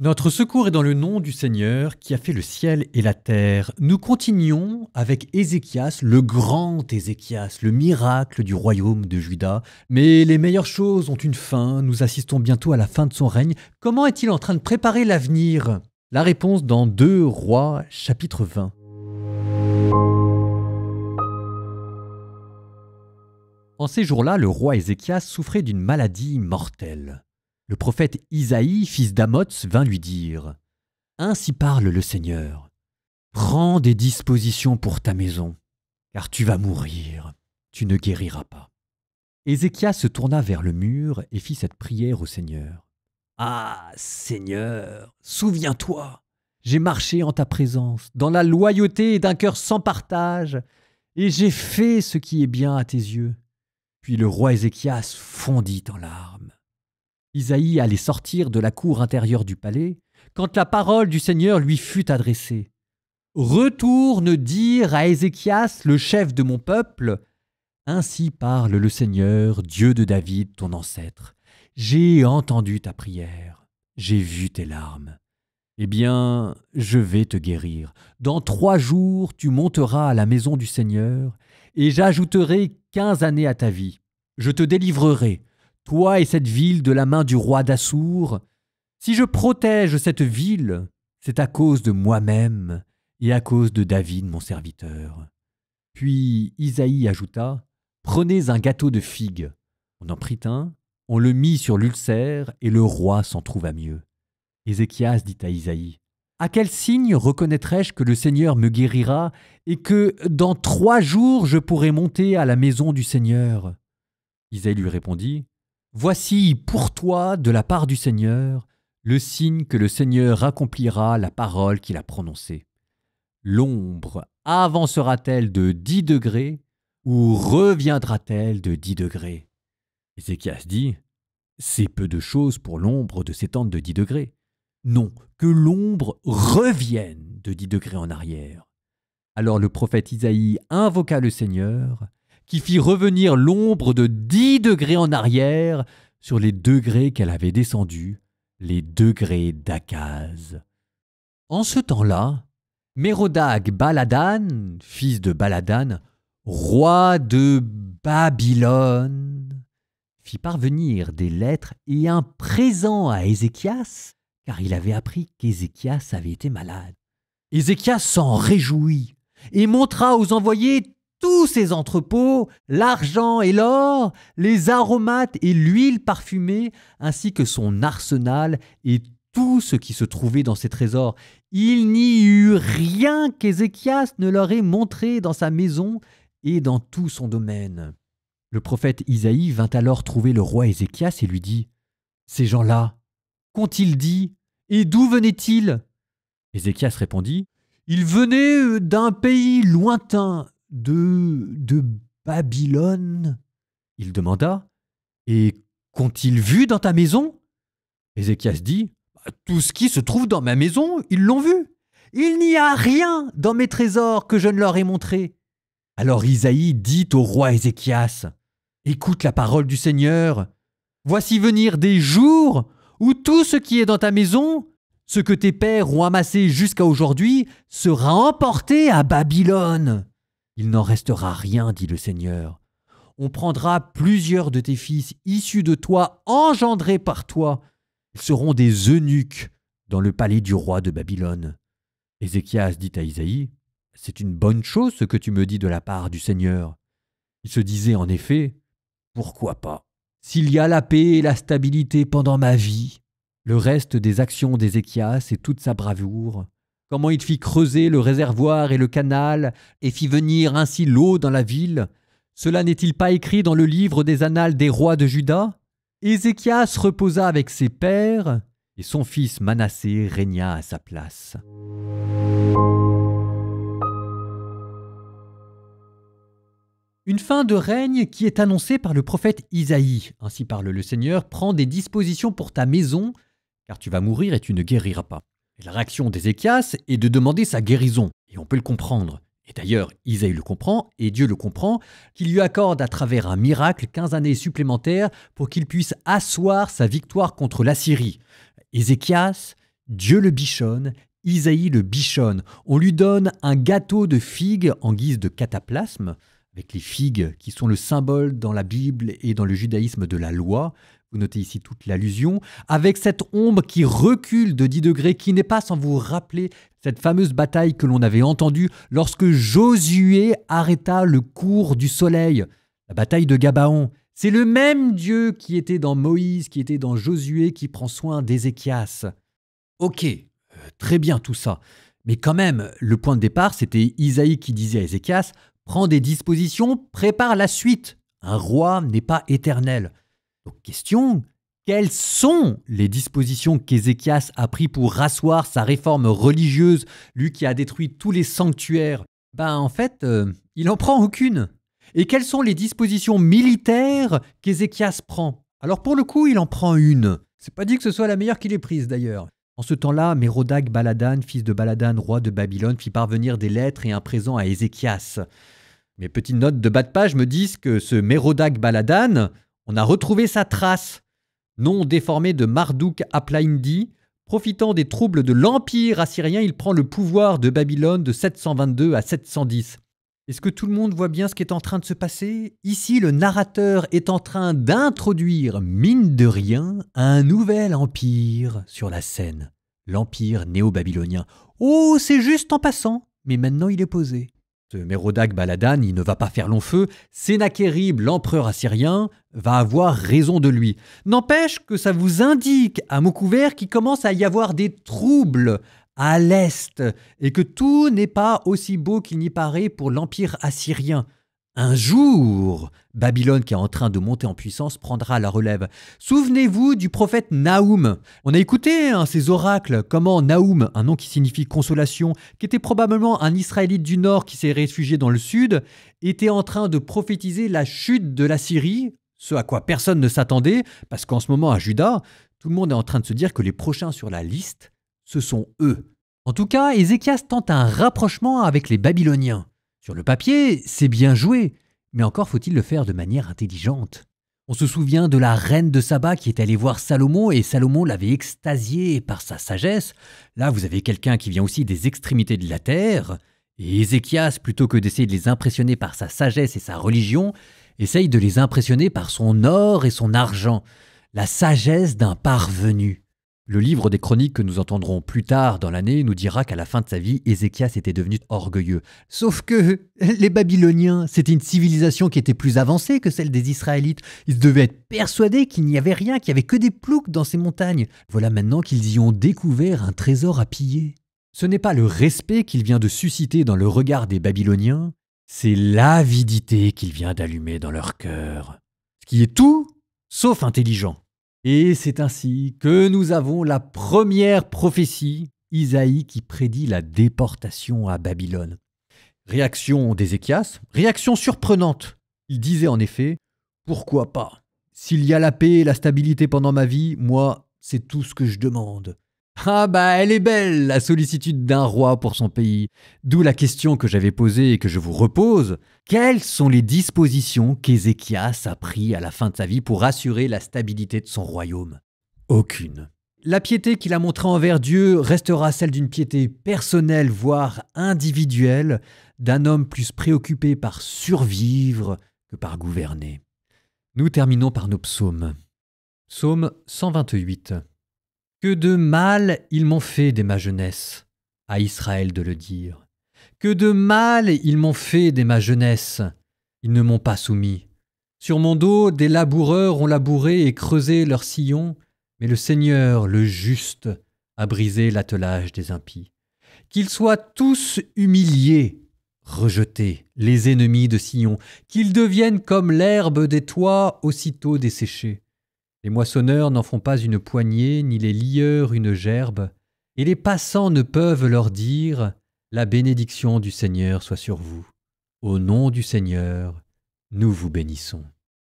Notre secours est dans le nom du Seigneur qui a fait le ciel et la terre. Nous continuons avec Ézéchias, le grand Ézéchias, le miracle du royaume de Juda. Mais les meilleures choses ont une fin, nous assistons bientôt à la fin de son règne. Comment est-il en train de préparer l'avenir? La réponse dans 2 Rois, chapitre 20. En ces jours-là, le roi Ézéchias souffrait d'une maladie mortelle. Le prophète Isaïe, fils d'Amoz, vint lui dire « Ainsi parle le Seigneur, prends des dispositions pour ta maison, car tu vas mourir, tu ne guériras pas. » Ézéchias se tourna vers le mur et fit cette prière au Seigneur. « Ah, Seigneur, souviens-toi, j'ai marché en ta présence, dans la loyauté et d'un cœur sans partage, et j'ai fait ce qui est bien à tes yeux. » Puis le roi Ézéchias fondit en larmes. Isaïe allait sortir de la cour intérieure du palais, quand la parole du Seigneur lui fut adressée. « Retourne dire à Ézéchias, le chef de mon peuple, « Ainsi parle le Seigneur, Dieu de David, ton ancêtre. J'ai entendu ta prière, j'ai vu tes larmes. Eh bien, je vais te guérir. Dans 3 jours, tu monteras à la maison du Seigneur, et j'ajouterai 15 années à ta vie. Je te délivrerai, toi et cette ville, de la main du roi d'Assour. Si je protège cette ville, c'est à cause de moi-même et à cause de David, mon serviteur. » Puis Isaïe ajouta, « Prenez un gâteau de figues. » On en prit un, on le mit sur l'ulcère, et le roi s'en trouva mieux. Ézéchias dit à Isaïe, « À quel signe reconnaîtrai-je que le Seigneur me guérira et que dans 3 jours je pourrai monter à la maison du Seigneur ?» Isaïe lui répondit, « Voici pour toi, de la part du Seigneur, le signe que le Seigneur accomplira la parole qu'il a prononcée. L'ombre avancera-t-elle de 10 degrés ou reviendra-t-elle de 10 degrés ?» Ézéchias dit, « C'est peu de chose pour l'ombre de s'étendre de 10 degrés. Non, que l'ombre revienne de 10 degrés en arrière. » Alors le prophète Isaïe invoqua le Seigneur, qui fit revenir l'ombre de 10 degrés en arrière sur les degrés qu'elle avait descendus, les degrés d'Akaz. En ce temps-là, Mérodach Baladan, fils de Baladan, roi de Babylone, fit parvenir des lettres et un présent à Ézéchias, car il avait appris qu'Ézéchias avait été malade. Ézéchias s'en réjouit et montra aux envoyés tous ses entrepôts, l'argent et l'or, les aromates et l'huile parfumée, ainsi que son arsenal et tout ce qui se trouvait dans ses trésors. Il n'y eut rien qu'Ézéchias ne leur ait montré dans sa maison et dans tout son domaine. Le prophète Isaïe vint alors trouver le roi Ézéchias et lui dit, « Ces gens-là, qu'ont-ils dit et d'où venaient-ils » Ézéchias répondit, « Ils venaient d'un pays lointain, de Babylone. » Il demanda, « Et qu'ont-ils vu dans ta maison » Ézéchias dit, « Tout ce qui se trouve dans ma maison, ils l'ont vu. Il n'y a rien dans mes trésors que je ne leur ai montré. » Alors Isaïe dit au roi Ézéchias, « Écoute la parole du Seigneur. Voici venir des jours où tout ce qui est dans ta maison, ce que tes pères ont amassé jusqu'à aujourd'hui, sera emporté à Babylone. Il n'en restera rien, dit le Seigneur. On prendra plusieurs de tes fils issus de toi, engendrés par toi. Ils seront des eunuques dans le palais du roi de Babylone. » Ézéchias dit à Isaïe, « C'est une bonne chose ce que tu me dis de la part du Seigneur. » Il se disait en effet, « Pourquoi pas? S'il y a la paix et la stabilité pendant ma vie. » Le reste des actions d'Ézéchias et toute sa bravoure, comment il fit creuser le réservoir et le canal et fit venir ainsi l'eau dans la ville, cela n'est-il pas écrit dans le livre des annales des rois de Juda? Ézéchias reposa avec ses pères et son fils Manassé régna à sa place. Une fin de règne qui est annoncée par le prophète Isaïe. Ainsi parle le Seigneur, prends des dispositions pour ta maison, car tu vas mourir et tu ne guériras pas. Et la réaction d'Ézéchias est de demander sa guérison, et on peut le comprendre. Et d'ailleurs, Isaïe le comprend, et Dieu le comprend, qu'il lui accorde à travers un miracle 15 années supplémentaires pour qu'il puisse asseoir sa victoire contre l'Assyrie. Ézéchias, Dieu le bichonne, Isaïe le bichonne. On lui donne un gâteau de figues en guise de cataplasme, avec les figues qui sont le symbole dans la Bible et dans le judaïsme de la loi. Vous notez ici toute l'allusion, avec cette ombre qui recule de 10 degrés, qui n'est pas sans vous rappeler cette fameuse bataille que l'on avait entendue lorsque Josué arrêta le cours du soleil, la bataille de Gabaon. C'est le même Dieu qui était dans Moïse, qui était dans Josué, qui prend soin d'Ézéchias. Ok, très bien tout ça, mais quand même, le point de départ, c'était Isaïe qui disait à Ézéchias « Prends des dispositions, prépare la suite. Un roi n'est pas éternel. » Donc question, quelles sont les dispositions qu'Ézéchias a prises pour rasseoir sa réforme religieuse, lui qui a détruit tous les sanctuaires? En fait, il n'en prend aucune. Et quelles sont les dispositions militaires qu'Ézéchias prend? Alors pour le coup, il en prend une. C'est pas dit que ce soit la meilleure qu'il ait prise d'ailleurs. En ce temps-là, Mérodach Baladan, fils de Baladan, roi de Babylone, fit parvenir des lettres et un présent à Ézéchias. Mes petites notes de bas de page me disent que ce Mérodach Baladan, on a retrouvé sa trace. Nom déformé de Marduk Aplaïndi, profitant des troubles de l'Empire assyrien, il prend le pouvoir de Babylone de 722 à 710. Est-ce que tout le monde voit bien ce qui est en train de se passer? Ici, le narrateur est en train d'introduire, mine de rien, un nouvel empire sur la scène. L'empire néo-babylonien. Oh, c'est juste en passant, mais maintenant il est posé. Ce Mérodach Baladan, il ne va pas faire long feu. Sénachérib, l'empereur assyrien, va avoir raison de lui. N'empêche que ça vous indique à mot couvert qu'il commence à y avoir des troubles à l'Est, et que tout n'est pas aussi beau qu'il n'y paraît pour l'Empire assyrien. Un jour, Babylone, qui est en train de monter en puissance, prendra la relève. Souvenez-vous du prophète Naoum. On a écouté ces oracles, comment Naoum, un nom qui signifie consolation, qui était probablement un Israélite du Nord qui s'est réfugié dans le Sud, était en train de prophétiser la chute de la Syrie, ce à quoi personne ne s'attendait, parce qu'en ce moment à Juda, tout le monde est en train de se dire que les prochains sur la liste, ce sont eux. En tout cas, Ézéchias tente un rapprochement avec les Babyloniens. Sur le papier, c'est bien joué, mais encore faut-il le faire de manière intelligente. On se souvient de la reine de Saba qui est allée voir Salomon et Salomon l'avait extasié par sa sagesse. Là, vous avez quelqu'un qui vient aussi des extrémités de la terre. Et Ézéchias, plutôt que d'essayer de les impressionner par sa sagesse et sa religion, essaye de les impressionner par son or et son argent. La sagesse d'un parvenu. Le livre des chroniques que nous entendrons plus tard dans l'année nous dira qu'à la fin de sa vie, Ézéchias était devenu orgueilleux. Sauf que les Babyloniens, c'était une civilisation qui était plus avancée que celle des Israélites. Ils devaient être persuadés qu'il n'y avait rien, qu'il n'y avait que des ploucs dans ces montagnes. Voilà maintenant qu'ils y ont découvert un trésor à piller. Ce n'est pas le respect qu'il vient de susciter dans le regard des Babyloniens, c'est l'avidité qu'il vient d'allumer dans leur cœur. Ce qui est tout sauf intelligent. Et c'est ainsi que nous avons la première prophétie, Isaïe, qui prédit la déportation à Babylone. Réaction d'Ézéchias, réaction surprenante. Il disait en effet, « Pourquoi pas? S'il y a la paix et la stabilité pendant ma vie, moi, c'est tout ce que je demande. » Ah elle est belle, la sollicitude d'un roi pour son pays. D'où la question que j'avais posée et que je vous repose. Quelles sont les dispositions qu'Ézéchias a prises à la fin de sa vie pour assurer la stabilité de son royaume? Aucune. La piété qu'il a montrée envers Dieu restera celle d'une piété personnelle, voire individuelle, d'un homme plus préoccupé par survivre que par gouverner. Nous terminons par nos psaumes. Psaume 128. Que de mal ils m'ont fait dès ma jeunesse, à Israël de le dire. Que de mal ils m'ont fait dès ma jeunesse, ils ne m'ont pas soumis. Sur mon dos, des laboureurs ont labouré et creusé leur sillon, mais le Seigneur, le juste, a brisé l'attelage des impies. Qu'ils soient tous humiliés, rejetés, les ennemis de Sion, qu'ils deviennent comme l'herbe des toits aussitôt desséchée. Les moissonneurs n'en font pas une poignée, ni les lieurs une gerbe, et les passants ne peuvent leur dire « La bénédiction du Seigneur soit sur vous. Au nom du Seigneur, nous vous bénissons. »